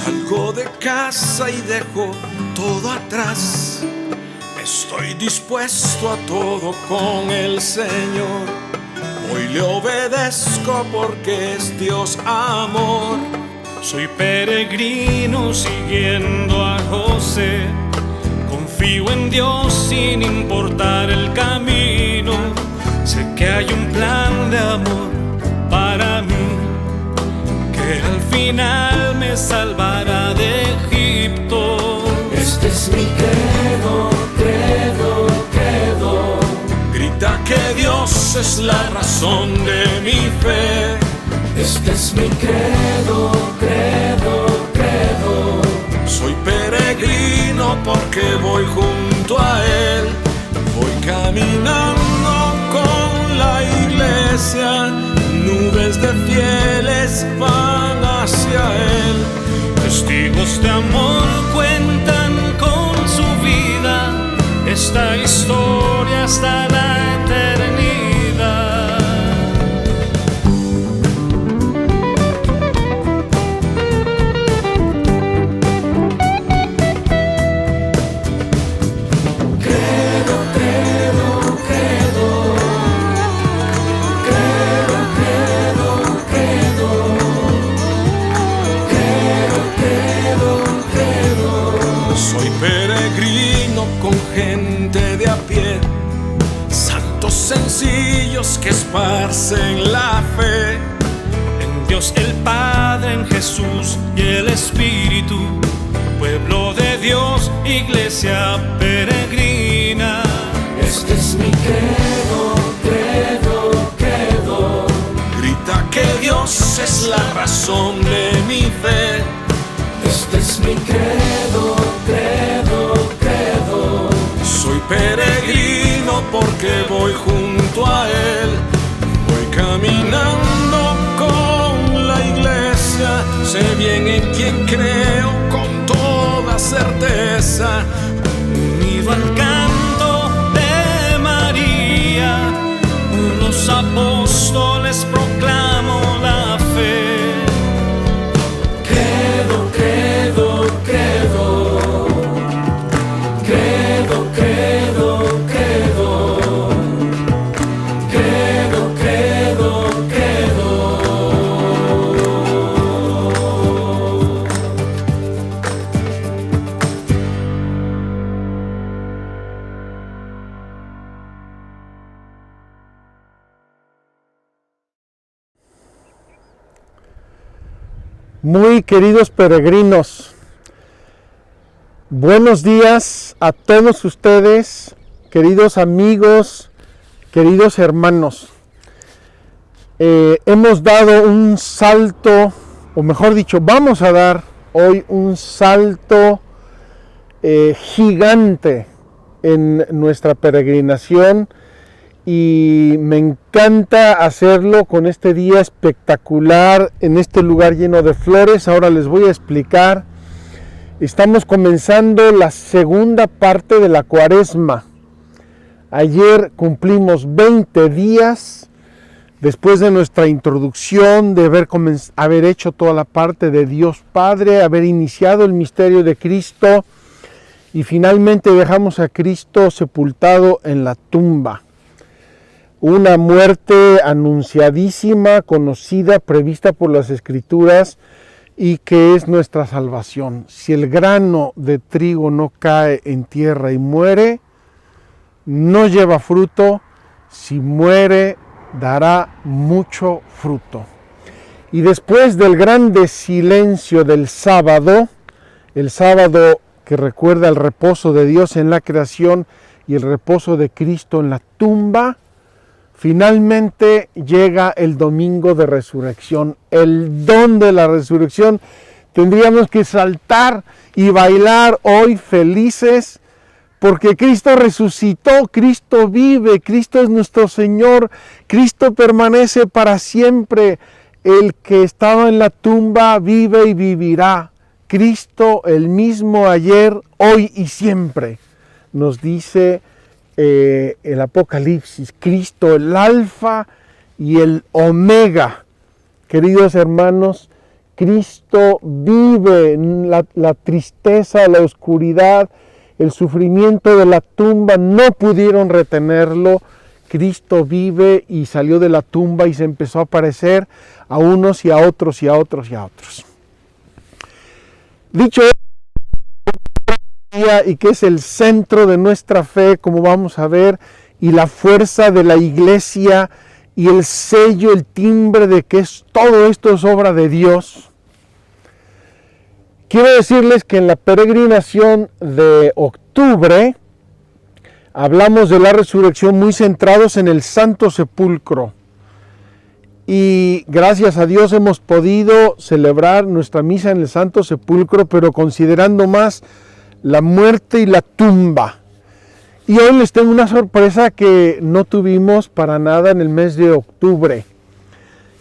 Salgo de casa y dejo todo atrás. Estoy dispuesto a todo con el Señor. Hoy le obedezco porque es Dios amor. Soy peregrino siguiendo a José. Confío en Dios sin importar el camino. Sé que hay un plan de amor para mí, que al final me salvará de Egipto. Este es mi credo, credo, credo. Grita que Dios es la razón de mi fe. Este es mi credo, credo, credo. Soy peregrino porque voy junto a Él. Voy caminando con la iglesia. Nubes de fieles van hacia Él. Testigos de amor cuentan con su vida esta historia hasta la eternidad. Credo, credo, credo. Credo, credo, credo. Credo, credo, credo. Soy peregrino con gente de a pie, santos sencillos que esparcen la fe. En Dios el Padre, en Jesús y el Espíritu, pueblo de Dios, iglesia peregrina. Este es mi credo, credo, credo. Grita que Dios es la razón de mi fe. Este es mi credo, credo, credo. Soy peregrino porque voy junto a Él. Voy caminando con la iglesia. Sé bien en quién creo con toda certeza. Unido al canto de María, los apóstoles proclamo la fe. Credo, credo, credo. Credo, credo, credo. Credo, credo, credo. Muy queridos peregrinos, buenos días a todos ustedes, queridos amigos, queridos hermanos. Hemos dado un salto, o mejor dicho, vamos a dar hoy un salto gigante en nuestra peregrinación. Y me encanta hacerlo con este día espectacular en este lugar lleno de flores. Ahora les voy a explicar. Estamos comenzando la segunda parte de la Cuaresma. Ayer cumplimos 20 días después de nuestra introducción, de haber hecho toda la parte de Dios Padre, haber iniciado el misterio de Cristo y finalmente dejamos a Cristo sepultado en la tumba. Una muerte anunciadísima, conocida, prevista por las Escrituras y que es nuestra salvación. Si el grano de trigo no cae en tierra y muere, no lleva fruto. Si muere, dará mucho fruto. Y después del grande silencio del sábado, el sábado que recuerda el reposo de Dios en la creación y el reposo de Cristo en la tumba, finalmente llega el domingo de resurrección, el don de la resurrección. Tendríamos que saltar y bailar hoy felices porque Cristo resucitó, Cristo vive, Cristo es nuestro Señor, Cristo permanece para siempre. El que estaba en la tumba vive y vivirá. Cristo el mismo ayer, hoy y siempre, nos dice el Apocalipsis, Cristo el alfa y el omega. Queridos hermanos, Cristo vive. La tristeza, la oscuridad, el sufrimiento de la tumba no pudieron retenerlo. Cristo vive y salió de la tumba y se empezó a aparecer a unos y a otros y a otros y a otros. Dicho y que es el centro de nuestra fe, como vamos a ver, y la fuerza de la iglesia y el sello, el timbre de que todo esto es obra de Dios. Quiero decirles que en la peregrinación de octubre hablamos de la resurrección muy centrados en el Santo Sepulcro. Y gracias a Dios hemos podido celebrar nuestra misa en el Santo Sepulcro, pero considerando más la muerte y la tumba. Y hoy les tengo una sorpresa que no tuvimos para nada en el mes de octubre.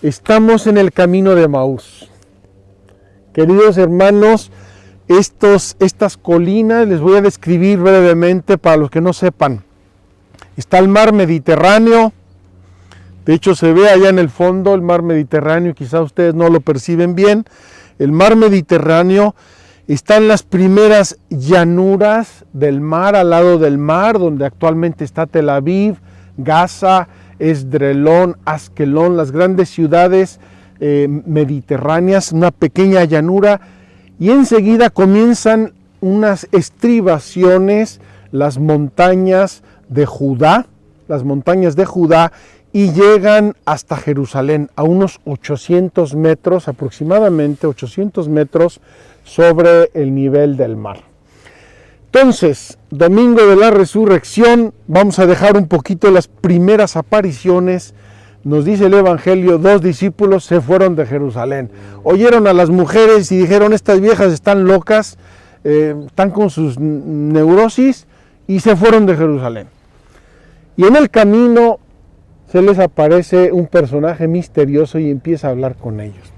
Estamos en el camino de Emaús. Queridos hermanos, estas colinas les voy a describir brevemente para los que no sepan. Está el mar Mediterráneo. De hecho, se ve allá en el fondo el mar Mediterráneo, quizá ustedes no lo perciben bien. El mar Mediterráneo está en las primeras llanuras del mar, al lado del mar, donde actualmente está Tel Aviv, Gaza, Esdrelón, Askelón, las grandes ciudades mediterráneas, una pequeña llanura, y enseguida comienzan unas estribaciones, las montañas de Judá, y llegan hasta Jerusalén, a unos 800 metros, aproximadamente 800 metros sobre el nivel del mar. Entonces, domingo de la resurrección, vamos a dejar un poquito las primeras apariciones. Nos dice el Evangelio, 2 discípulos se fueron de Jerusalén. Oyeron a las mujeres y dijeron, estas viejas están locas, están con sus neurosis, y se fueron de Jerusalén. Y en el camino se les aparece un personaje misterioso y empieza a hablar con ellos.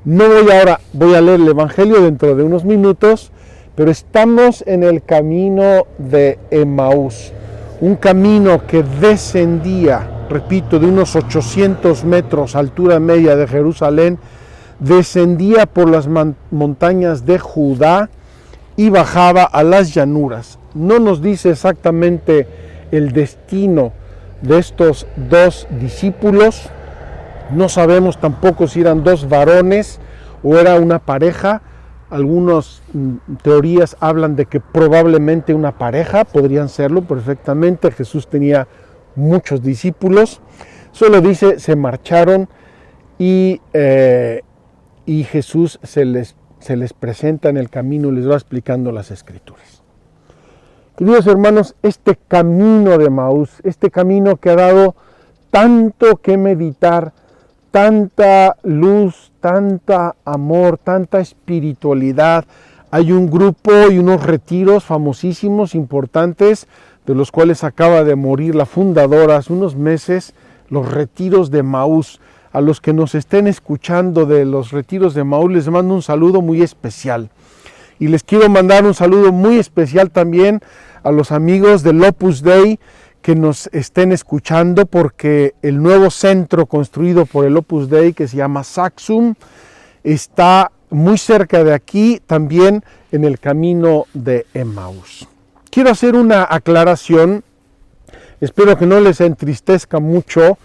No voy a leer el Evangelio dentro de unos minutos, pero estamos en el camino de Emaús, un camino que descendía, repito, de unos 800 metros, altura media de Jerusalén, descendía por las montañas de Judá y bajaba a las llanuras. No nos dice exactamente el destino de estos 2 discípulos, no sabemos tampoco si eran 2 varones o era una pareja. Algunas teorías hablan de que probablemente una pareja, podrían serlo perfectamente. Jesús tenía muchos discípulos. Solo dice, se marcharon y Jesús se les presenta en el camino y les va explicando las Escrituras. Queridos hermanos, este camino de Emaús, este camino que ha dado tanto que meditar, tanta luz, tanta amor, tanta espiritualidad. Hay un grupo y unos retiros famosísimos, importantes, de los cuales acaba de morir la fundadora hace unos meses, los retiros de Emaús. A los que nos estén escuchando de los retiros de Emaús, les mando un saludo muy especial. Y les quiero mandar un saludo muy especial también a los amigos del Opus Dei que nos estén escuchando, porque el nuevo centro construido por el Opus Dei, que se llama Saxum, está muy cerca de aquí, también en el camino de Emaús. Quiero hacer una aclaración, espero que no les entristezca mucho,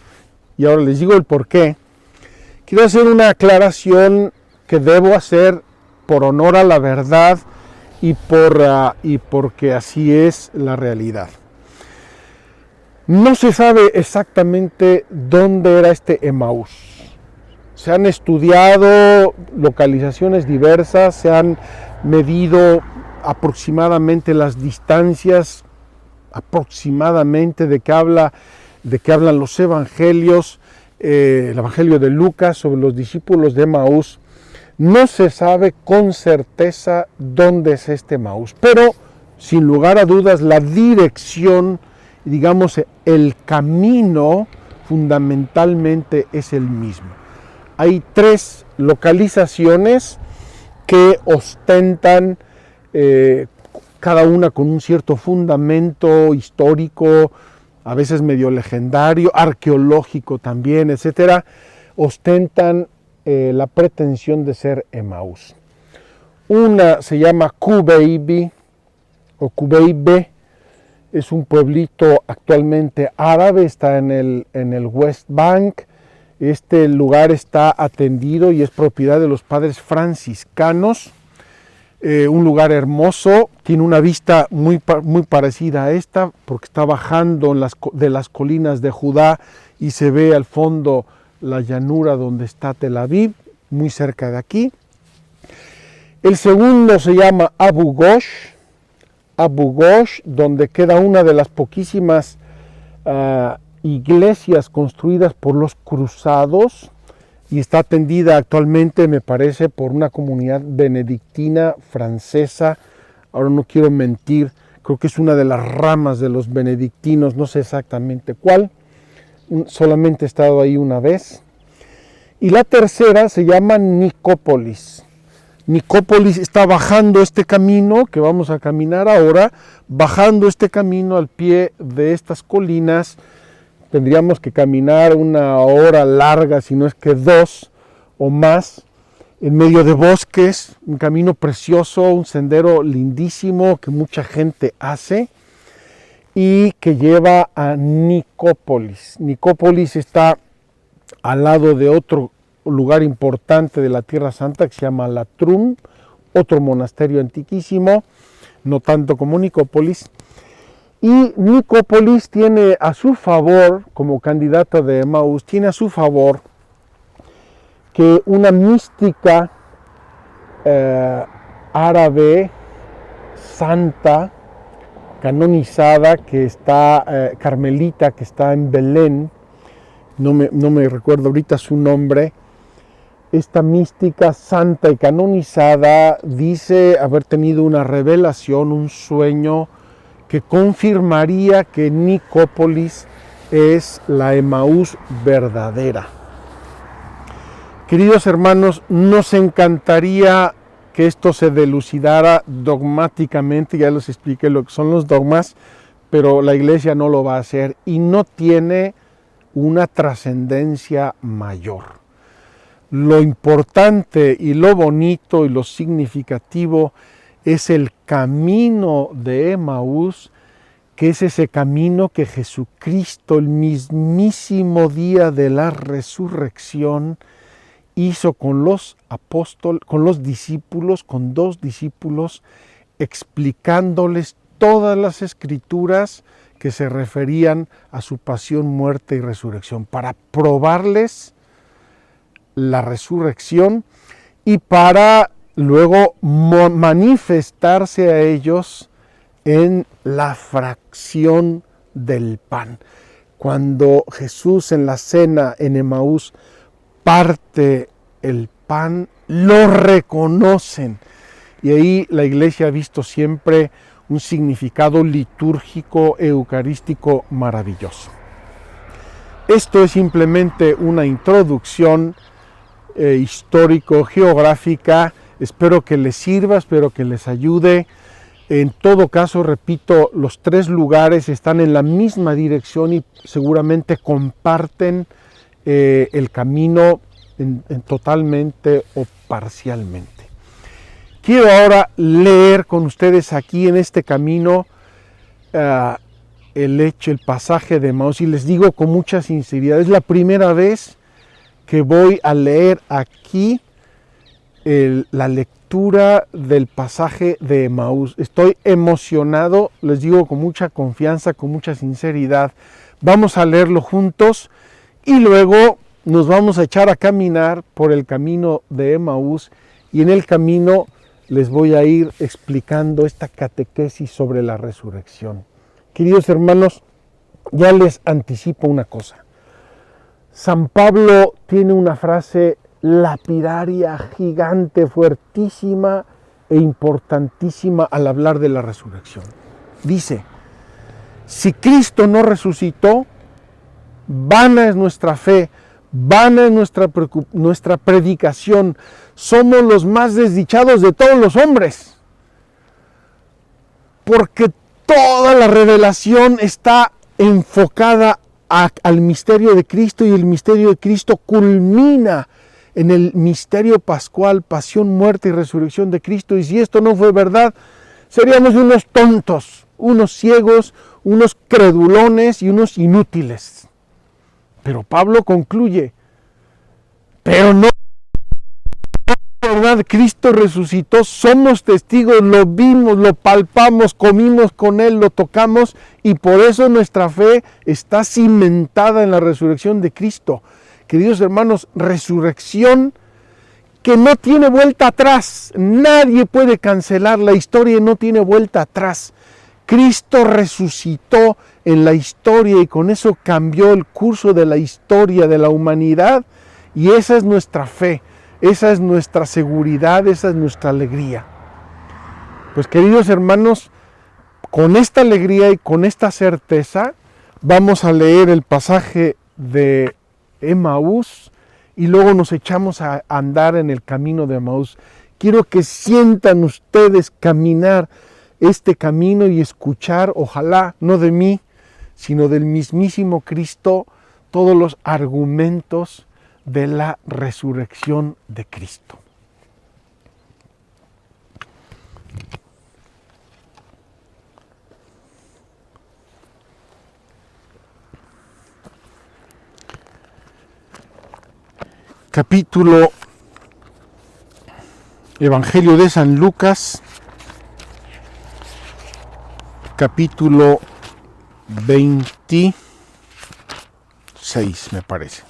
y ahora les digo el por qué. Quiero hacer una aclaración que debo hacer por honor a la verdad y porque así es la realidad. No se sabe exactamente dónde era este Emaús. Se han estudiado localizaciones diversas, se han medido aproximadamente las distancias, aproximadamente de que hablan los evangelios, el Evangelio de Lucas sobre los discípulos de Emaús. No se sabe con certeza dónde es este Emaús, pero sin lugar a dudas la dirección, digamos el camino, fundamentalmente es el mismo. Hay 3 localizaciones que ostentan cada una con un cierto fundamento histórico, a veces medio legendario, arqueológico también, etcétera. Ostentan la pretensión de ser Emaús. Una se llama Kubeibi o Kubeibe, es un pueblito actualmente árabe, está en el West Bank. Este lugar está atendido y es propiedad de los padres franciscanos. Un lugar hermoso, tiene una vista muy parecida a esta, porque está bajando de las colinas de Judá y se ve al fondo la llanura donde está Tel Aviv, muy cerca de aquí. El segundo se llama Abu Ghosh, donde queda una de las poquísimas iglesias construidas por los cruzados y está atendida actualmente, me parece, por una comunidad benedictina francesa. Ahora no quiero mentir, creo que es una de las ramas de los benedictinos, no sé exactamente cuál, solamente he estado ahí una vez. Y la tercera se llama Nicópolis. Nicópolis está bajando este camino que vamos a caminar ahora, bajando este camino al pie de estas colinas. Tendríamos que caminar una hora larga, si no es que 2 o más, en medio de bosques, un camino precioso, un sendero lindísimo que mucha gente hace y que lleva a Nicópolis. Nicópolis está al lado de otro lugar importante de la Tierra Santa que se llama Latrun, otro monasterio antiquísimo, no tanto como Nicópolis. Y Nicópolis tiene a su favor, como candidata de Emaús, tiene a su favor que una mística árabe santa, canonizada, que está carmelita, que está en Belén, no me recuerdo ahorita su nombre. Esta mística santa y canonizada dice haber tenido una revelación, un sueño que confirmaría que Nicópolis es la Emaús verdadera. Queridos hermanos, nos encantaría que esto se dilucidara dogmáticamente, ya les expliqué lo que son los dogmas, pero la Iglesia no lo va a hacer y no tiene una trascendencia mayor. Lo importante y lo bonito y lo significativo es el camino de Emaús, que es ese camino que Jesucristo, el mismísimo día de la resurrección, hizo con los apóstoles, con los discípulos, con 2 discípulos, explicándoles todas las escrituras que se referían a su pasión, muerte y resurrección, para probarles la resurrección y para luego manifestarse a ellos en la fracción del pan. Cuando Jesús en la cena en Emaús parte el pan, lo reconocen. Y ahí la Iglesia ha visto siempre un significado litúrgico, eucarístico maravilloso. Esto es simplemente una introducción histórico-geográfica. Espero que les sirva, espero que les ayude. En todo caso, repito, los 3 lugares están en la misma dirección y seguramente comparten el camino en totalmente o parcialmente. Quiero ahora leer con ustedes aquí en este camino el pasaje de Emaús, y les digo con mucha sinceridad, es la primera vez que voy a leer aquí la lectura del pasaje de Emaús. Estoy emocionado, les digo con mucha confianza, con mucha sinceridad. Vamos a leerlo juntos y luego nos vamos a echar a caminar por el camino de Emaús, y en el camino les voy a ir explicando esta catequesis sobre la resurrección. Queridos hermanos, ya les anticipo una cosa. San Pablo tiene una frase lapidaria, gigante, fuertísima e importantísima al hablar de la resurrección. Dice: si Cristo no resucitó, vana es nuestra fe, vana es nuestra predicación, somos los más desdichados de todos los hombres. Porque toda la revelación está enfocada al misterio de Cristo, y el misterio de Cristo culmina en el misterio pascual, pasión, muerte y resurrección de Cristo. Y si esto no fue verdad, seríamos unos tontos, unos ciegos, unos credulones y unos inútiles. Pero Pablo concluye, pero no, verdad, Cristo resucitó, somos testigos, lo vimos, lo palpamos, comimos con Él, lo tocamos, y por eso nuestra fe está cimentada en la resurrección de Cristo. Queridos hermanos, resurrección que no tiene vuelta atrás. Nadie puede cancelar la historia, no tiene vuelta atrás. Cristo resucitó en la historia y con eso cambió el curso de la historia de la humanidad, y esa es nuestra fe. Esa es nuestra seguridad, esa es nuestra alegría. Pues queridos hermanos, con esta alegría y con esta certeza vamos a leer el pasaje de Emaús y luego nos echamos a andar en el camino de Emaús. Quiero que sientan ustedes caminar este camino y escuchar, ojalá no de mí, sino del mismísimo Cristo, todos los argumentos de la resurrección de Cristo. Capítulo Evangelio de San Lucas, capítulo 26, me parece.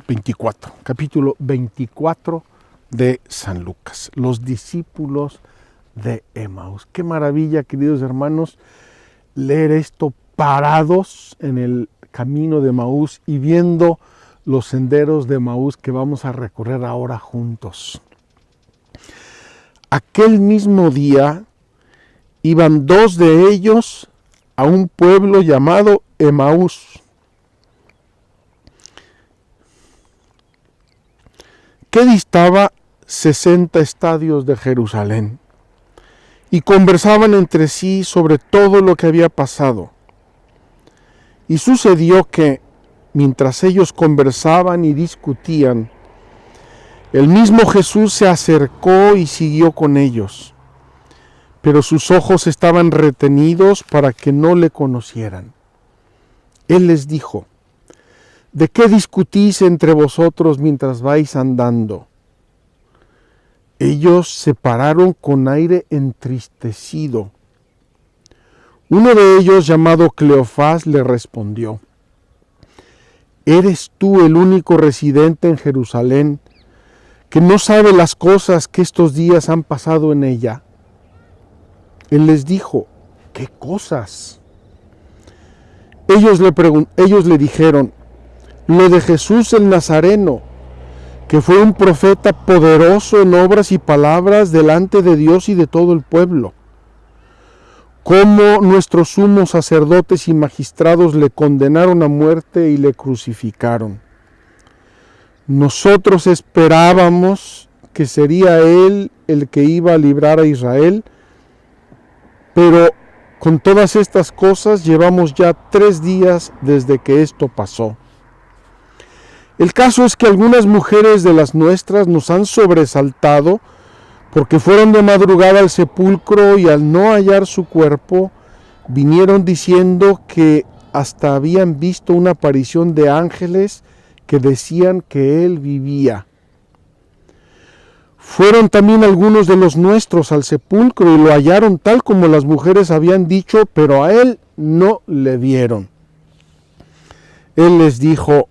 24, capítulo 24 de San Lucas, los discípulos de Emaús. Qué maravilla, queridos hermanos, leer esto parados en el camino de Emaús y viendo los senderos de Emaús que vamos a recorrer ahora juntos. Aquel mismo día iban dos de ellos a un pueblo llamado Emaús, que distaba 60 estadios de Jerusalén, y conversaban entre sí sobre todo lo que había pasado. Y sucedió que, mientras ellos conversaban y discutían, el mismo Jesús se acercó y siguió con ellos, pero sus ojos estaban retenidos para que no le conocieran. Él les dijo: ¿de qué discutís entre vosotros mientras vais andando? Ellos se pararon con aire entristecido. Uno de ellos, llamado Cleofás, le respondió: ¿eres tú el único residente en Jerusalén que no sabe las cosas que estos días han pasado en ella? Él les dijo: ¿qué cosas? Ellos le dijeron: lo de Jesús el Nazareno, que fue un profeta poderoso en obras y palabras delante de Dios y de todo el pueblo. Cómo nuestros sumos sacerdotes y magistrados le condenaron a muerte y le crucificaron. Nosotros esperábamos que sería Él el que iba a librar a Israel, pero con todas estas cosas llevamos ya 3 días desde que esto pasó. El caso es que algunas mujeres de las nuestras nos han sobresaltado porque fueron de madrugada al sepulcro y al no hallar su cuerpo, vinieron diciendo que hasta habían visto una aparición de ángeles que decían que él vivía. Fueron también algunos de los nuestros al sepulcro y lo hallaron tal como las mujeres habían dicho, pero a él no le vieron. Él les dijo: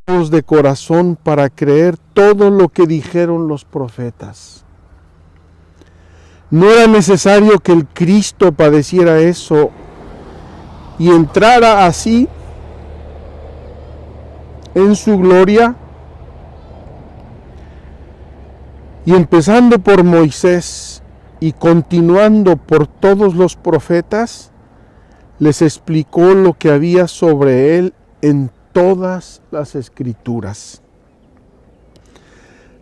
ojos de corazón para creer todo lo que dijeron los profetas. ¿No era necesario que el Cristo padeciera eso y entrara así en su gloria? Y empezando por Moisés y continuando por todos los profetas, les explicó lo que había sobre él en todas las escrituras.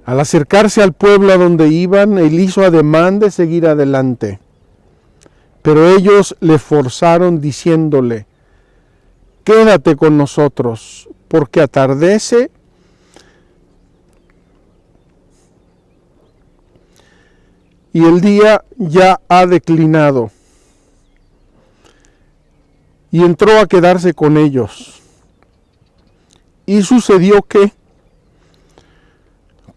Al acercarse al pueblo a donde iban, él hizo ademán de seguir adelante, pero ellos le forzaron diciéndole: quédate con nosotros, porque atardece y el día ya ha declinado. Y entró a quedarse con ellos. Y sucedió que,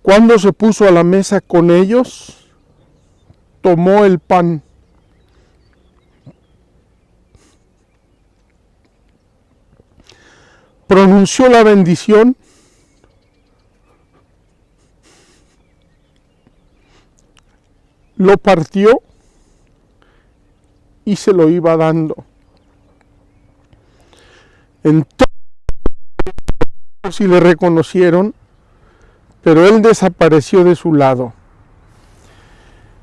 cuando se puso a la mesa con ellos, tomó el pan, pronunció la bendición, lo partió y se lo iba dando. Entonces sí le reconocieron, pero él desapareció de su lado.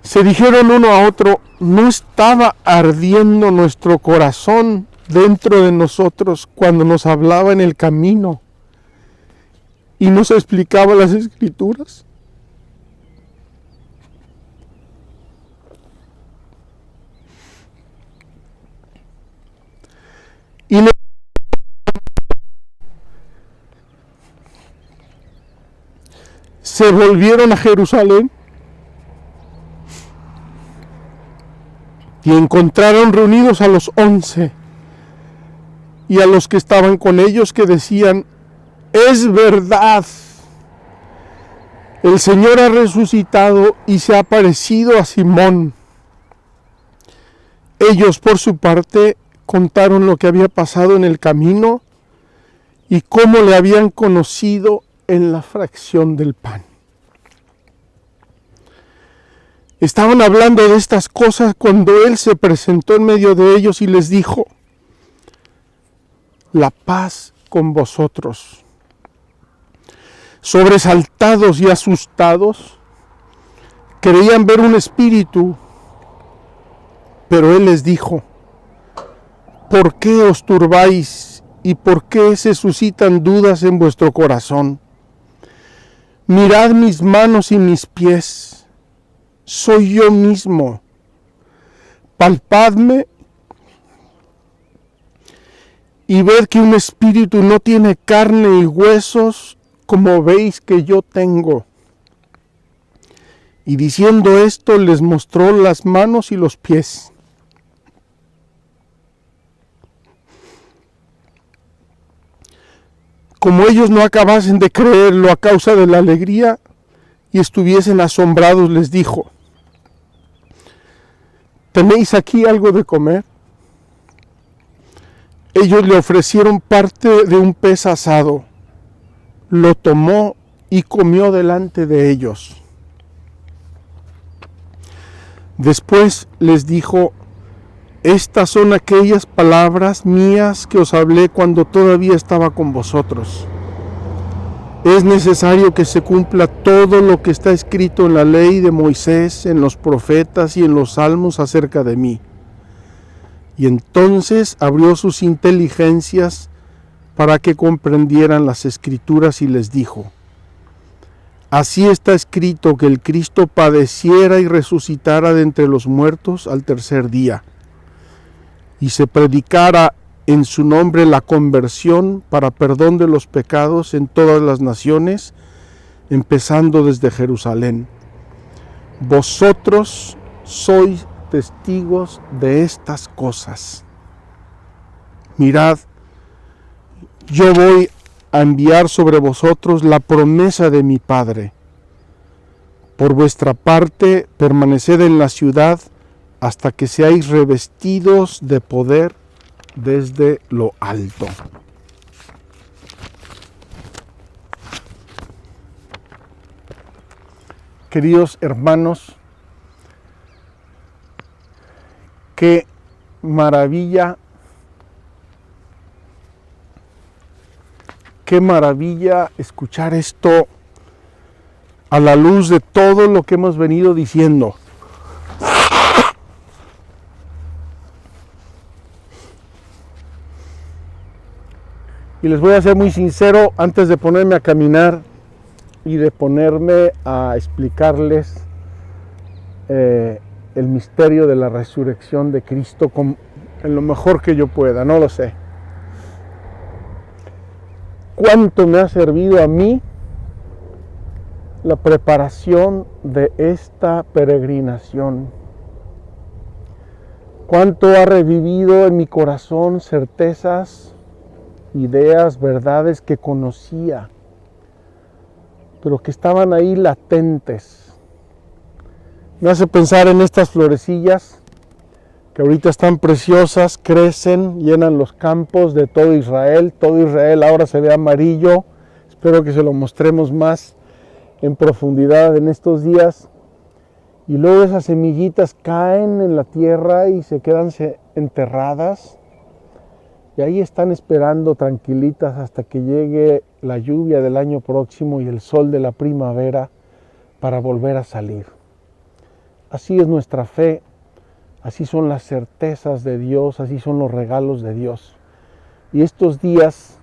Se dijeron uno a otro: ¿no estaba ardiendo nuestro corazón dentro de nosotros cuando nos hablaba en el camino y nos explicaba las Escrituras? Y se volvieron a Jerusalén y encontraron reunidos a los 11 y a los que estaban con ellos, que decían: es verdad, el Señor ha resucitado y se ha aparecido a Simón. Ellos, por su parte, contaron lo que había pasado en el camino y cómo le habían conocido en la fracción del pan. Estaban hablando de estas cosas cuando Él se presentó en medio de ellos y les dijo: la paz con vosotros. Sobresaltados y asustados, creían ver un espíritu, pero Él les dijo: ¿por qué os turbáis y por qué se suscitan dudas en vuestro corazón? Mirad mis manos y mis pies, soy yo mismo. Palpadme y ved que un espíritu no tiene carne y huesos, como veis que yo tengo. Y diciendo esto, les mostró las manos y los pies. Como ellos no acabasen de creerlo a causa de la alegría y estuviesen asombrados, les dijo: ¿tenéis aquí algo de comer? Ellos le ofrecieron parte de un pez asado. Lo tomó y comió delante de ellos. Después les dijo: estas son aquellas palabras mías que os hablé cuando todavía estaba con vosotros. Es necesario que se cumpla todo lo que está escrito en la ley de Moisés, en los profetas y en los salmos acerca de mí. Y entonces abrió sus inteligencias para que comprendieran las Escrituras y les dijo: así está escrito que el Cristo padeciera y resucitara de entre los muertos al tercer día, y se predicara en su nombre la conversión para perdón de los pecados en todas las naciones, empezando desde Jerusalén. Vosotros sois testigos de estas cosas. Mirad, yo voy a enviar sobre vosotros la promesa de mi Padre. Por vuestra parte, permaneced en la ciudad hasta que seáis revestidos de poder desde lo alto. Queridos hermanos, qué maravilla escuchar esto a la luz de todo lo que hemos venido diciendo. Y les voy a ser muy sincero, antes de ponerme a caminar y de ponerme a explicarles el misterio de la resurrección de Cristo en lo mejor que yo pueda, no lo sé. cuánto me ha servido a mí la preparación de esta peregrinación. Cuánto ha revivido en mi corazón certezas, ideas, verdades que conocía, pero que estaban ahí latentes. Me hace pensar en estas florecillas que ahorita están preciosas, crecen, llenan los campos de todo Israel. Todo Israel ahora se ve amarillo. Espero que se lo mostremos más en profundidad en estos días. Y luego esas semillitas caen en la tierra y se quedan enterradas. Y ahí están esperando tranquilitas hasta que llegue la lluvia del año próximo y el sol de la primavera para volver a salir. Así es nuestra fe, así son las certezas de Dios, así son los regalos de Dios. Y estos días,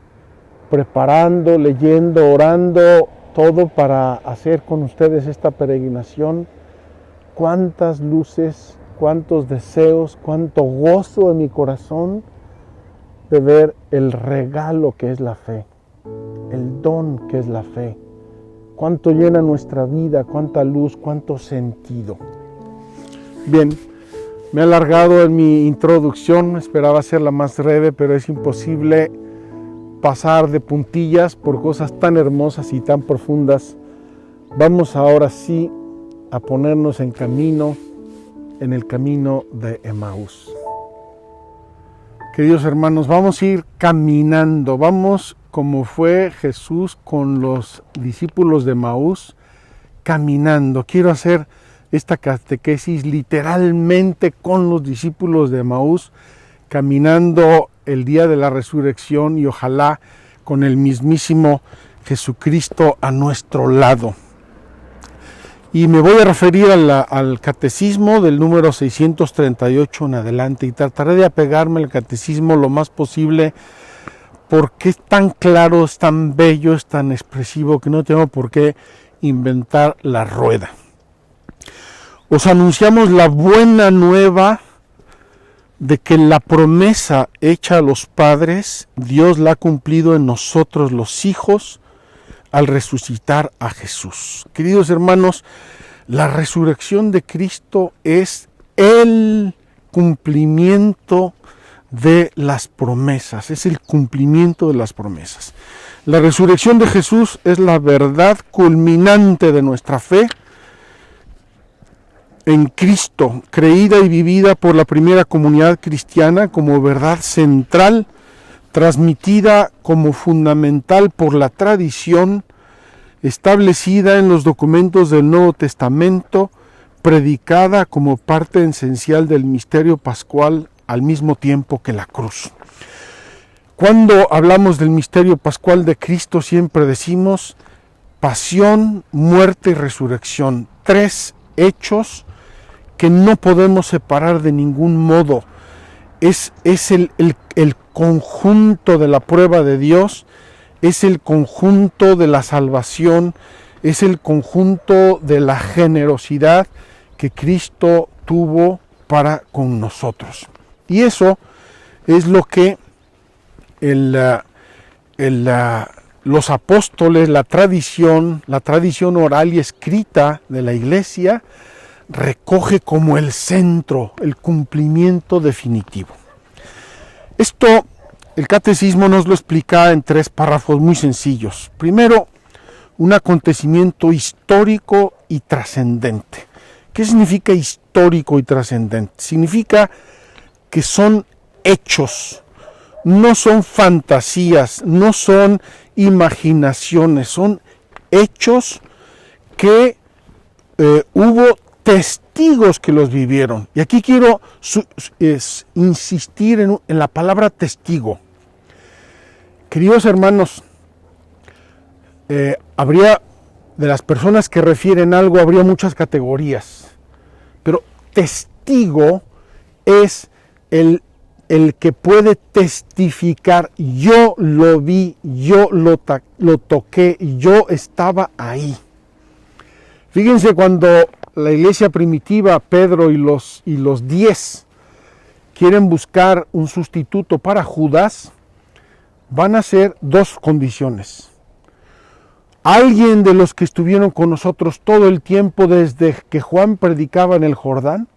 preparando, leyendo, orando, todo para hacer con ustedes esta peregrinación, cuántas luces, cuántos deseos, cuánto gozo en mi corazón de ver el regalo que es la fe, el don que es la fe, cuánto llena nuestra vida, cuánta luz, cuánto sentido. Bien, me he alargado en mi introducción, esperaba hacerla más breve, pero es imposible pasar de puntillas por cosas tan hermosas y tan profundas. Vamos ahora sí a ponernos en camino, en el camino de Emaús. Queridos hermanos, vamos a ir caminando, vamos como fue Jesús con los discípulos de Emaús, caminando. Quiero hacer esta catequesis literalmente con los discípulos de Emaús, caminando el día de la resurrección y ojalá con el mismísimo Jesucristo a nuestro lado. Y me voy a referir al catecismo del número 638 en adelante y trataré de apegarme al catecismo lo más posible porque es tan claro, es tan bello, es tan expresivo que no tengo por qué inventar la rueda. Os anunciamos la buena nueva de que la promesa hecha a los padres, Dios la ha cumplido en nosotros los hijos al resucitar a Jesús. Queridos hermanos, la resurrección de Cristo es el cumplimiento de las promesas, es el cumplimiento de las promesas. La resurrección de Jesús es la verdad culminante de nuestra fe en Cristo, creída y vivida por la primera comunidad cristiana como verdad central, transmitida como fundamental por la tradición, establecida en los documentos del Nuevo Testamento, predicada como parte esencial del misterio pascual al mismo tiempo que la cruz. Cuando hablamos del misterio pascual de Cristo siempre decimos pasión, muerte y resurrección, tres hechos que no podemos separar de ningún modo. Es el conjunto de la prueba de Dios, es el conjunto de la salvación, es el conjunto de la generosidad que Cristo tuvo para con nosotros. Y eso es lo que los apóstoles, la tradición oral y escrita de la Iglesia recoge como el centro, el cumplimiento definitivo. Esto, el catecismo nos lo explica en 3 párrafos muy sencillos. Primero, un acontecimiento histórico y trascendente. ¿Qué significa histórico y trascendente? Significa que son hechos, no son fantasías, no son imaginaciones, son hechos que hubo testigos que los vivieron. Y aquí quiero insistir en la palabra testigo. Queridos hermanos, habría de las personas que refieren algo, habría muchas categorías, pero testigo es el que puede testificar, yo lo vi, yo lo toqué, yo estaba ahí. Fíjense cuando la iglesia primitiva, Pedro y los 10 quieren buscar un sustituto para Judas, van a ser dos condiciones. Alguien de los que estuvieron con nosotros todo el tiempo desde que Juan predicaba en el Jordán,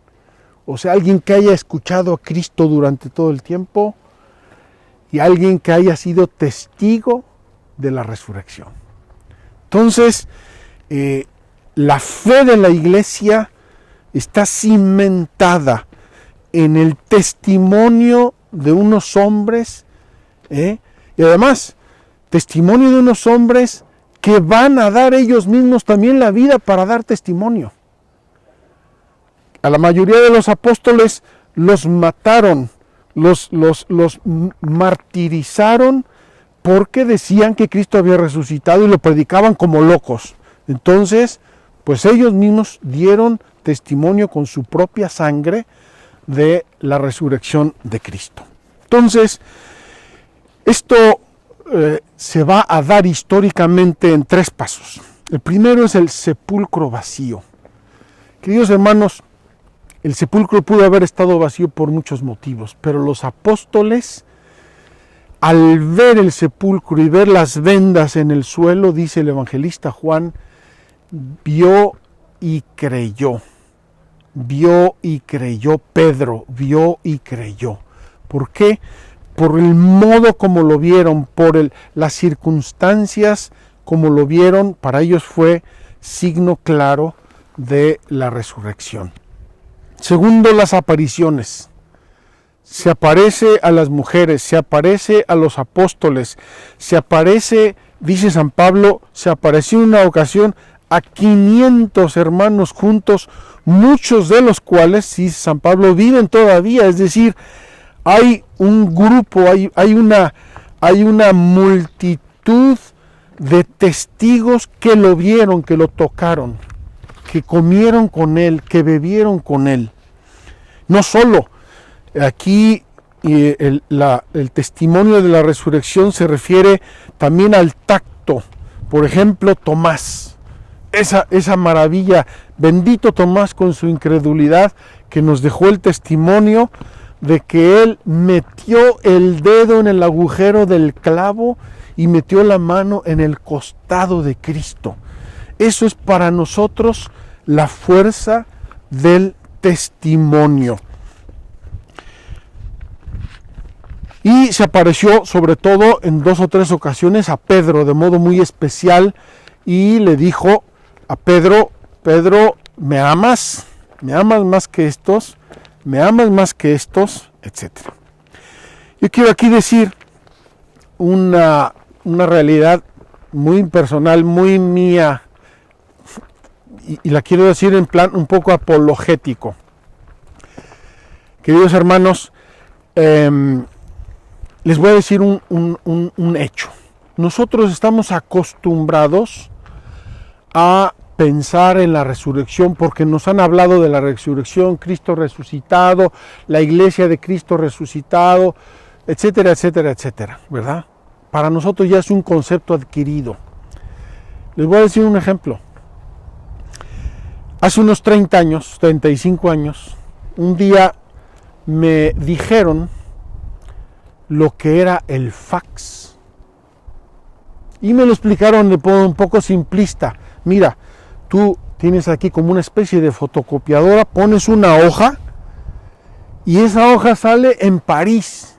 o sea, alguien que haya escuchado a Cristo durante todo el tiempo, y alguien que haya sido testigo de la resurrección. Entonces, la fe de la iglesia está cimentada en el testimonio de unos hombres, y además, testimonio de unos hombres que van a dar ellos mismos también la vida para dar testimonio. A la mayoría de los apóstoles los mataron, los martirizaron porque decían que Cristo había resucitado y lo predicaban como locos. Entonces, pues ellos mismos dieron testimonio con su propia sangre de la resurrección de Cristo. Entonces, esto se va a dar históricamente en 3 pasos. El primero es el sepulcro vacío. Queridos hermanos, el sepulcro pudo haber estado vacío por muchos motivos, pero los apóstoles, al ver el sepulcro y ver las vendas en el suelo, dice el evangelista Juan, vio y creyó. Vio y creyó Pedro, vio y creyó. ¿Por qué? Por el modo como lo vieron, por las circunstancias como lo vieron, para ellos fue signo claro de la resurrección. Segundo, las apariciones. Se aparece a las mujeres, se aparece a los apóstoles, se aparece, dice San Pablo, se apareció en una ocasión a 500 hermanos juntos, muchos de los cuales, si San Pablo, viven todavía, es decir, hay un grupo, hay una multitud de testigos que lo vieron, que lo tocaron, que comieron con él, que bebieron con él. No solo, aquí el testimonio de la resurrección se refiere también al tacto. Por ejemplo, Tomás, esa maravilla, bendito Tomás con su incredulidad, que nos dejó el testimonio de que él metió el dedo en el agujero del clavo y metió la mano en el costado de Cristo. Eso es para nosotros la fuerza del testimonio. Y se apareció sobre todo en 2 o 3 ocasiones a Pedro de modo muy especial y le dijo a Pedro, Pedro, ¿me amas? ¿Me amas más que estos? ¿Me amas más que estos? Etcétera. Yo quiero aquí decir una realidad muy personal, muy mía, y la quiero decir en plan un poco apologético. Queridos hermanos, les voy a decir un hecho. Nosotros estamos acostumbrados a pensar en la resurrección porque nos han hablado de la resurrección, Cristo resucitado, la iglesia de Cristo resucitado, etcétera, etcétera, etcétera, ¿verdad? Para nosotros ya es un concepto adquirido. Les voy a decir un ejemplo. Hace unos 30 años, 35 años, un día me dijeron lo que era el fax. Y me lo explicaron de modo un poco simplista. Mira, tú tienes aquí como una especie de fotocopiadora, pones una hoja y esa hoja sale en París.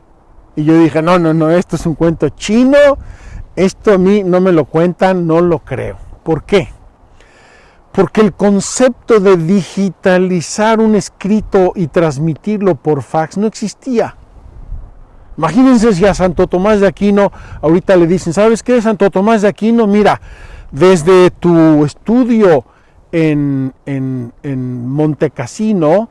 Y yo dije, no, esto es un cuento chino, esto a mí no me lo cuentan, no lo creo. ¿Por qué? Porque el concepto de digitalizar un escrito y transmitirlo por fax no existía. Imagínense si a Santo Tomás de Aquino ahorita le dicen, ¿sabes qué, Santo Tomás de Aquino? Mira, desde tu estudio en Montecassino,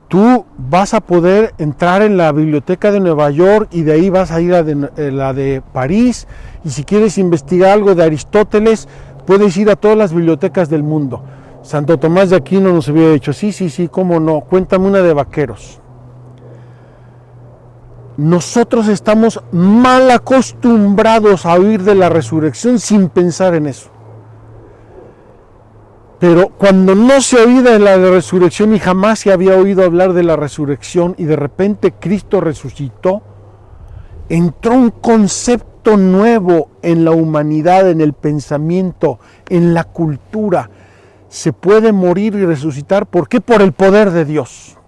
tú vas a poder entrar en la biblioteca de Nueva York y de ahí vas a ir a la de París, y si quieres investigar algo de Aristóteles, puedes ir a todas las bibliotecas del mundo. Santo Tomás de Aquino nos hubiera dicho, sí, cómo no, cuéntame una de vaqueros. Nosotros estamos mal acostumbrados a oír de la resurrección sin pensar en eso. Pero cuando no se oía de la resurrección y jamás se había oído hablar de la resurrección y de repente Cristo resucitó, entró un concepto nuevo en la humanidad, en el pensamiento, en la cultura. Se puede morir y resucitar. ¿Por qué? Por el poder de Dios.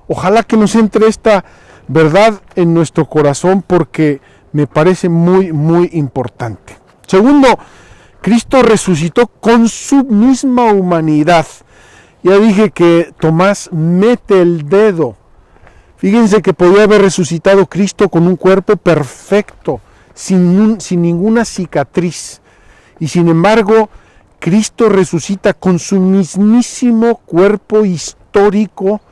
Ojalá que nos entre esta verdad en nuestro corazón, porque me parece muy, muy importante. Segundo, Cristo resucitó con su misma humanidad. Ya dije que Tomás mete el dedo. Fíjense que podía haber resucitado Cristo con un cuerpo perfecto, sin ninguna cicatriz. Y sin embargo, Cristo resucita con su mismísimo cuerpo histórico,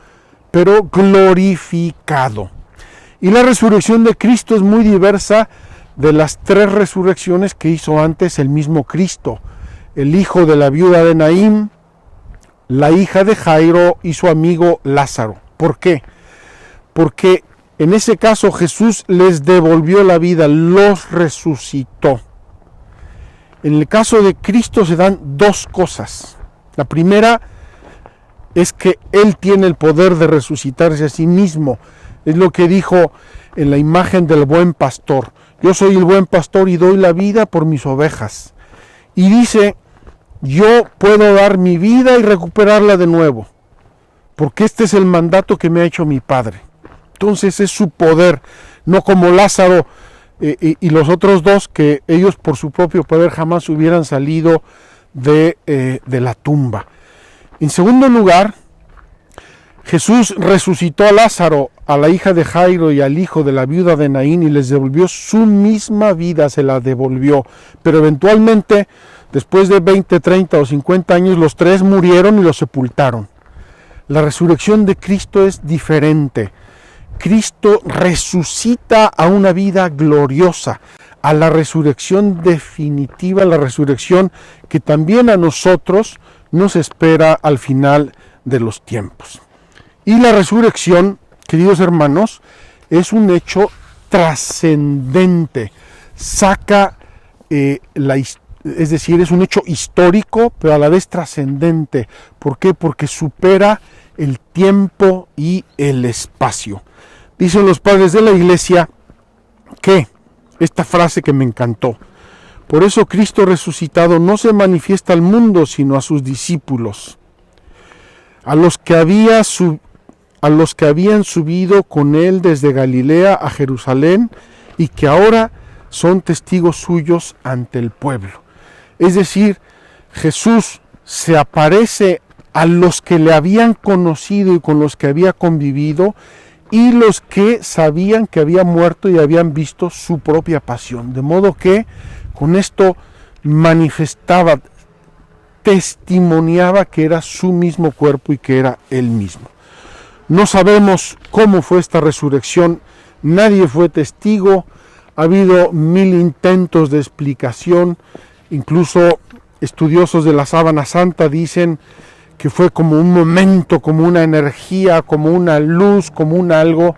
pero glorificado. Y la resurrección de Cristo es muy diversa de las 3 resurrecciones que hizo antes el mismo Cristo. El hijo de la viuda de Naín, la hija de Jairo y su amigo Lázaro. ¿Por qué? Porque en ese caso Jesús les devolvió la vida, los resucitó. En el caso de Cristo se dan 2 cosas. La primera es que Él tiene el poder de resucitarse a sí mismo. Es lo que dijo en la imagen del buen pastor. Yo soy el buen pastor y doy la vida por mis ovejas. Y dice, yo puedo dar mi vida y recuperarla de nuevo, porque este es el mandato que me ha hecho mi Padre. Entonces es su poder, no como Lázaro y los otros 2, que ellos por su propio poder jamás hubieran salido de la tumba. En segundo lugar, Jesús resucitó a Lázaro, a la hija de Jairo y al hijo de la viuda de Naín, y les devolvió su misma vida, se la devolvió. Pero eventualmente, después de 20, 30 o 50 años, los 3 murieron y los sepultaron. La resurrección de Cristo es diferente. Cristo resucita a una vida gloriosa, a la resurrección definitiva, la resurrección que también a nosotros nos espera al final de los tiempos. Y la resurrección, queridos hermanos, es un hecho trascendente. Es decir, es un hecho histórico, pero a la vez trascendente. ¿Por qué? Porque supera el tiempo y el espacio. Dicen los padres de la iglesia que, esta frase que me encantó, por eso Cristo resucitado no se manifiesta al mundo, sino a sus discípulos, a los que habían subido con él desde Galilea a Jerusalén y que ahora son testigos suyos ante el pueblo. Es decir, Jesús se aparece a los que le habían conocido y con los que había convivido, y los que sabían que había muerto y habían visto su propia pasión. De modo que con esto manifestaba, testimoniaba que era su mismo cuerpo y que era él mismo. No sabemos cómo fue esta resurrección, nadie fue testigo, ha habido 1000 intentos de explicación, incluso estudiosos de la Sábana Santa dicen que fue como un momento, como una energía, como una luz, como un algo,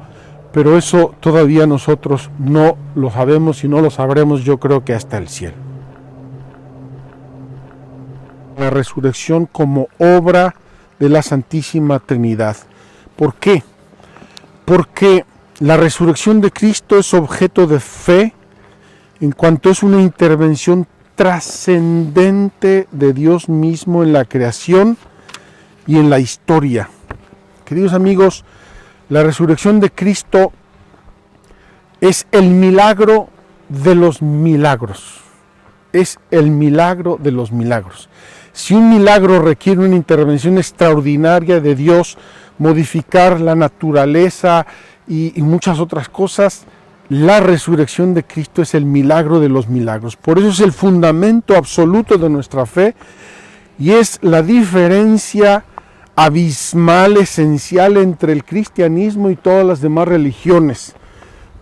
pero eso todavía nosotros no lo sabemos y no lo sabremos, yo creo que hasta el cielo. La resurrección como obra de la Santísima Trinidad. ¿Por qué? Porque la resurrección de Cristo es objeto de fe en cuanto es una intervención trascendente de Dios mismo en la creación y en la historia. Queridos amigos, la resurrección de Cristo es el milagro de los milagros. Es el milagro de los milagros. Si un milagro requiere una intervención extraordinaria de Dios, modificar la naturaleza y muchas otras cosas, la resurrección de Cristo es el milagro de los milagros. Por eso es el fundamento absoluto de nuestra fe y es la diferencia abismal, esencial entre el cristianismo y todas las demás religiones.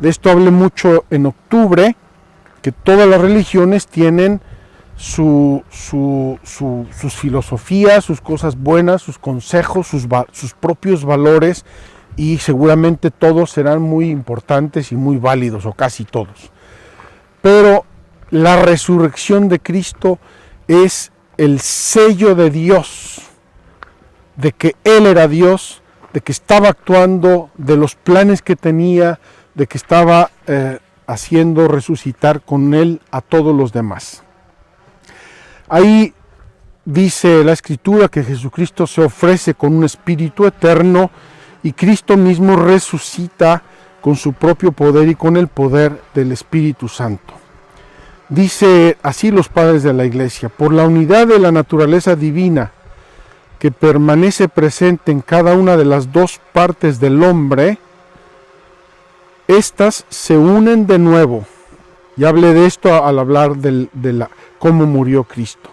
De esto hablé mucho en octubre, que todas las religiones tienen sus filosofías, sus cosas buenas, sus consejos, sus propios valores, y seguramente todos serán muy importantes y muy válidos, o casi todos. Pero la resurrección de Cristo es el sello de Dios, de que Él era Dios, de que estaba actuando, de los planes que tenía, de que estaba haciendo resucitar con él a todos los demás. Ahí dice la Escritura que Jesucristo se ofrece con un espíritu eterno y Cristo mismo resucita con su propio poder y con el poder del Espíritu Santo. Dice así los padres de la Iglesia: por la unidad de la naturaleza divina que permanece presente en cada una de las dos partes del hombre, estas se unen de nuevo. Y hablé de esto al hablar de cómo murió Cristo.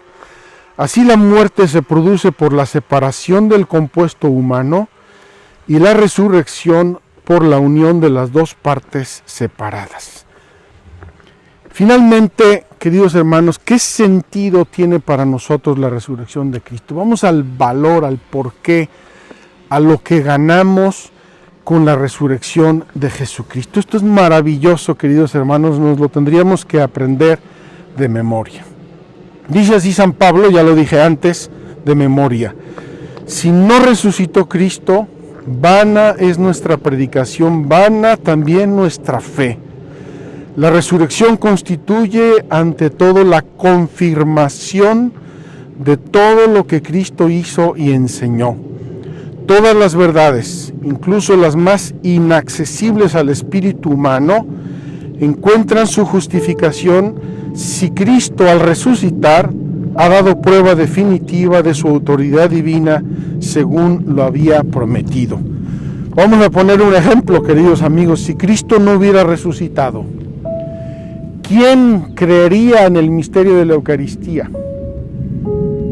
Así la muerte se produce por la separación del compuesto humano y la resurrección por la unión de las dos partes separadas. Finalmente, queridos hermanos, ¿qué sentido tiene para nosotros la resurrección de Cristo? Vamos al valor, al porqué, a lo que ganamos con la resurrección de Jesucristo. Esto es maravilloso, queridos hermanos, nos lo tendríamos que aprender de memoria. Dice así San Pablo, ya lo dije antes, de memoria: si no resucitó Cristo, vana es nuestra predicación, vana también nuestra fe. La resurrección constituye ante todo la confirmación de todo lo que Cristo hizo y enseñó. Todas las verdades, incluso las más inaccesibles al espíritu humano, encuentran su justificación si Cristo, al resucitar, ha dado prueba definitiva de su autoridad divina según lo había prometido. Vamos a poner un ejemplo, queridos amigos. Si Cristo no hubiera resucitado, ¿quién creería en el misterio de la Eucaristía?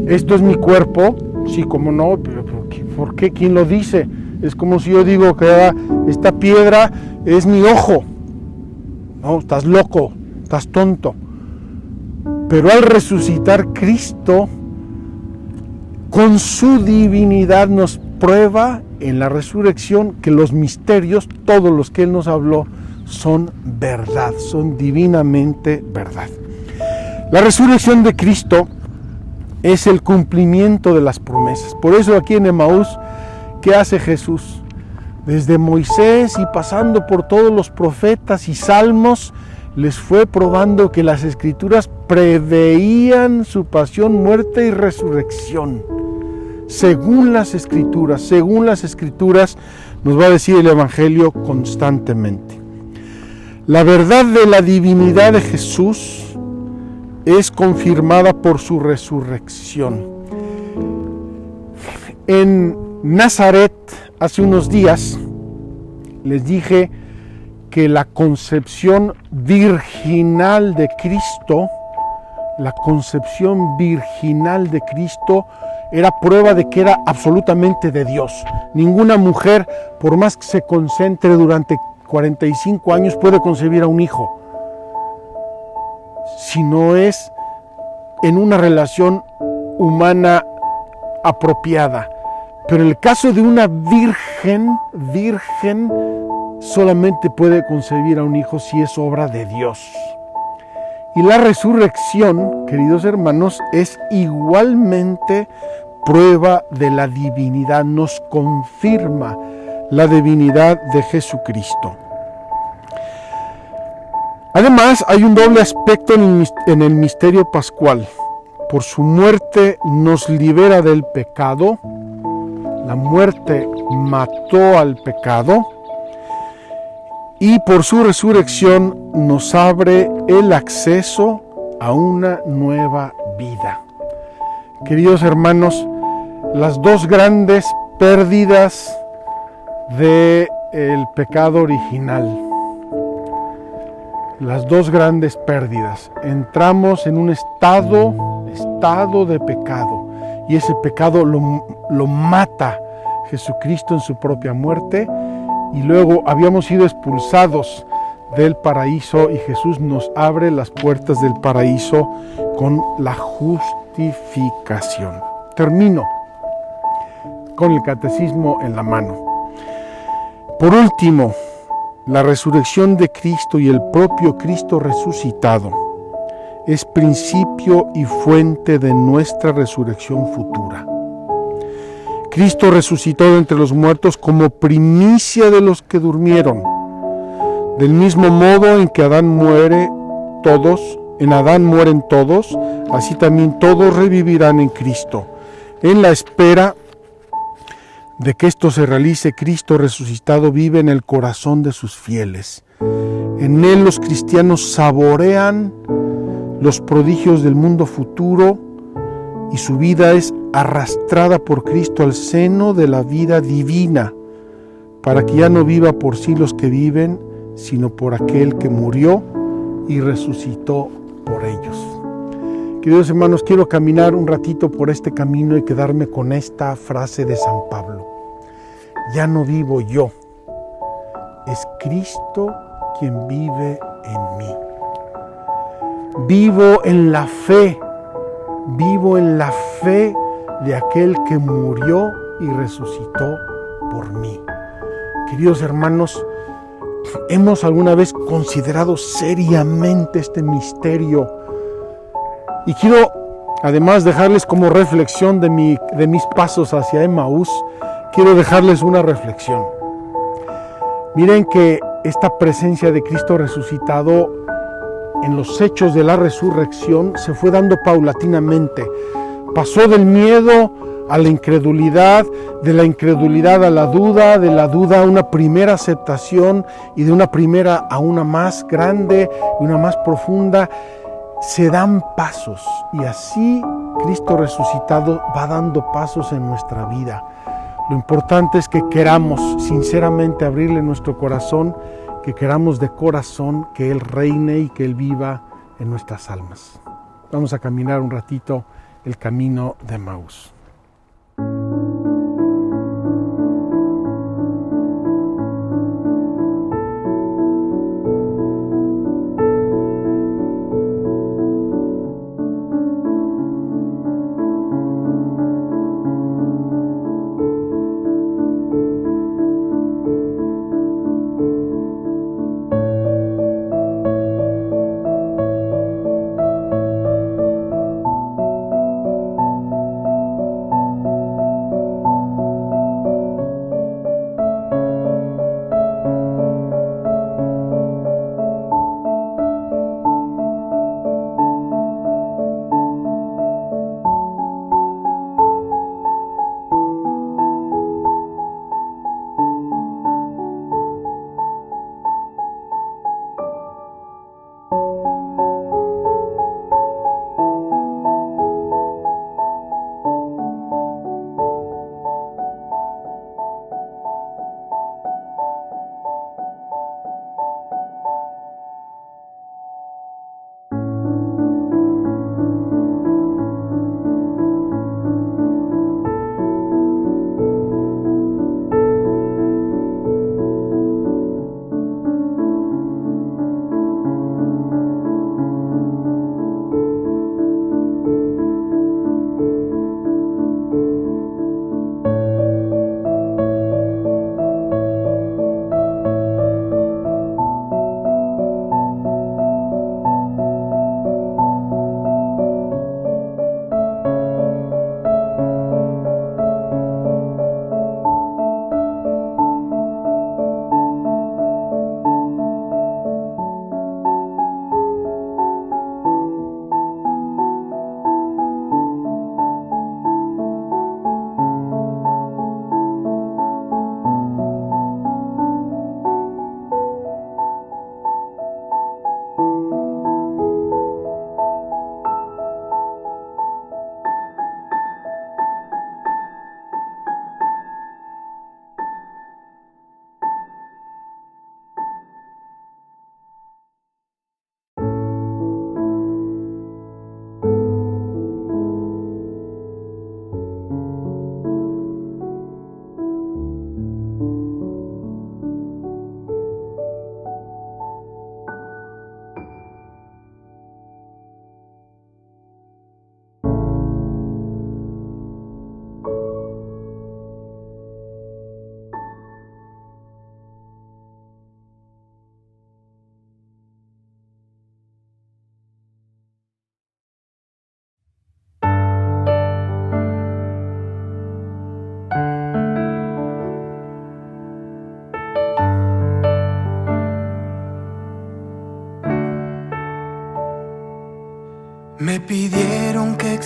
Esto es mi cuerpo, sí, como no, pero ¿por qué? ¿Quién lo dice? Es como si yo digo que esta piedra es mi ojo. No, estás loco, estás tonto. Pero al resucitar Cristo, con su divinidad nos prueba en la resurrección que los misterios, todos los que Él nos habló, son verdad, son divinamente verdad. La resurrección de Cristo es el cumplimiento de las promesas. Por eso aquí en Emaús, ¿qué hace Jesús? Desde Moisés y pasando por todos los profetas y salmos, les fue probando que las Escrituras preveían su pasión, muerte y resurrección. Según las Escrituras, nos va a decir el Evangelio constantemente. La verdad de la divinidad de Jesús es confirmada por su resurrección. En Nazaret, hace unos días, les dije que la concepción virginal de Cristo, era prueba de que era absolutamente de Dios. Ninguna mujer, por más que se concentre durante 45 años, puede concebir a un hijo, si no es en una relación humana apropiada. Pero en el caso de una virgen solamente puede concebir a un hijo si es obra de Dios. Y la resurrección, queridos hermanos, es igualmente prueba de la divinidad, nos confirma la divinidad de Jesucristo. Además, hay un doble aspecto en el misterio pascual. Por su muerte nos libera del pecado. La muerte mató al pecado. Y por su resurrección nos abre el acceso a una nueva vida. Queridos hermanos, las dos grandes pérdidas del pecado original. Las dos grandes pérdidas. Entramos en un estado de pecado, y ese pecado lo mata Jesucristo en su propia muerte, y luego habíamos sido expulsados del paraíso y Jesús nos abre las puertas del paraíso con la justificación. Termino con el catecismo en la mano. Por último, la resurrección de Cristo y el propio Cristo resucitado es principio y fuente de nuestra resurrección futura. Cristo resucitó de entre los muertos como primicia de los que durmieron. Del mismo modo en que Adán muere todos, en Adán mueren todos, así también todos revivirán en Cristo. En la espera de que esto se realice, Cristo resucitado vive en el corazón de sus fieles. En Él los cristianos saborean los prodigios del mundo futuro y su vida es arrastrada por Cristo al seno de la vida divina, para que ya no viva por sí los que viven, sino por aquel que murió y resucitó por ellos. Queridos hermanos, quiero caminar un ratito por este camino y quedarme con esta frase de San Pablo. Ya no vivo yo, es Cristo quien vive en mí. Vivo en la fe de aquel que murió y resucitó por mí. Queridos hermanos, ¿hemos alguna vez considerado seriamente este misterio? Y quiero además dejarles como reflexión de mis pasos hacia Emaús, quiero dejarles una reflexión. Miren que esta presencia de Cristo resucitado en los hechos de la resurrección se fue dando paulatinamente. Pasó del miedo a la incredulidad, de la incredulidad a la duda, de la duda a una primera aceptación y de una primera a una más grande y una más profunda. Se dan pasos y así Cristo resucitado va dando pasos en nuestra vida. Lo importante es que queramos sinceramente abrirle nuestro corazón, que queramos de corazón que Él reine y que Él viva en nuestras almas. Vamos a caminar un ratito el camino de Emaús.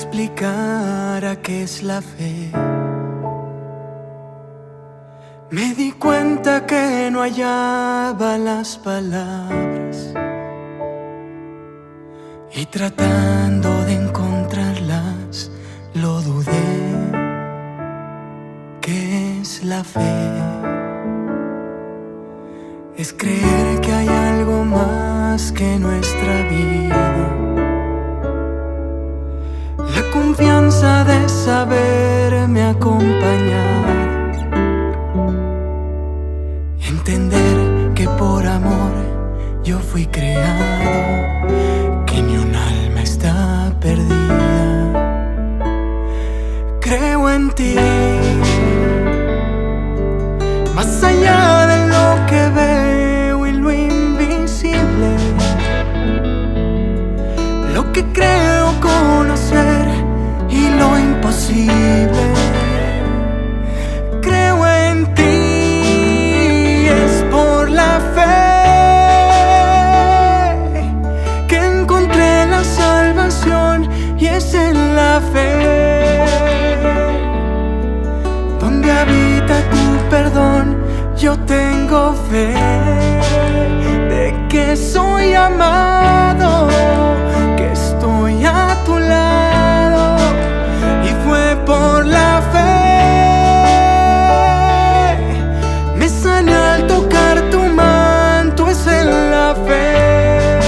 explicara qué es la fe, me di cuenta que no hallaba las palabras, y tratando de encontrarlas lo dudé. ¿Qué es la fe? Es creer que hay algo más que nuestra vida, la confianza de saberme acompañar, entender que por amor yo fui creado, que ni un alma está perdida. Creo en ti, más allá de lo que veo y lo invisible, lo que creo conocer y lo imposible. Creo en ti, es por la fe que encontré la salvación, y es en la fe donde habita tu perdón. Yo tengo fe de que soy amado, que estoy a tu lado, y fue por la fe. Me sané al tocar tu manto, es en la fe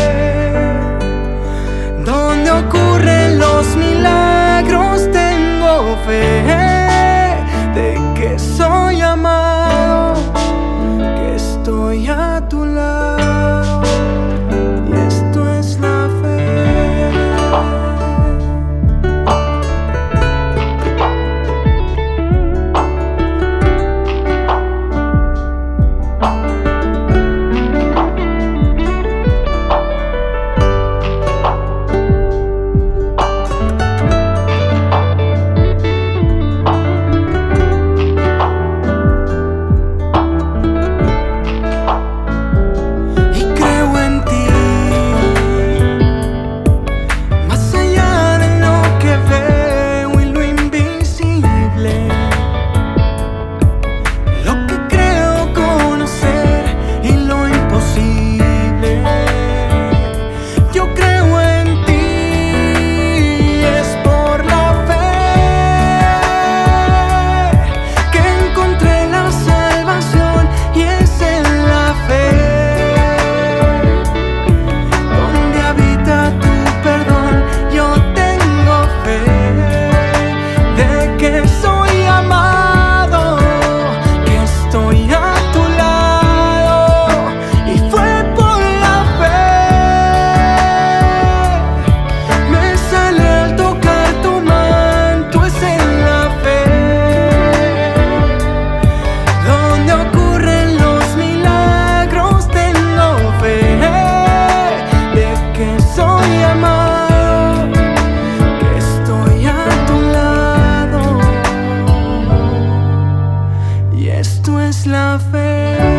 donde ocurren los milagros. Tengo fe de que soy amado, que estoy a tu lado, y esto es la fe. Esto es la fe.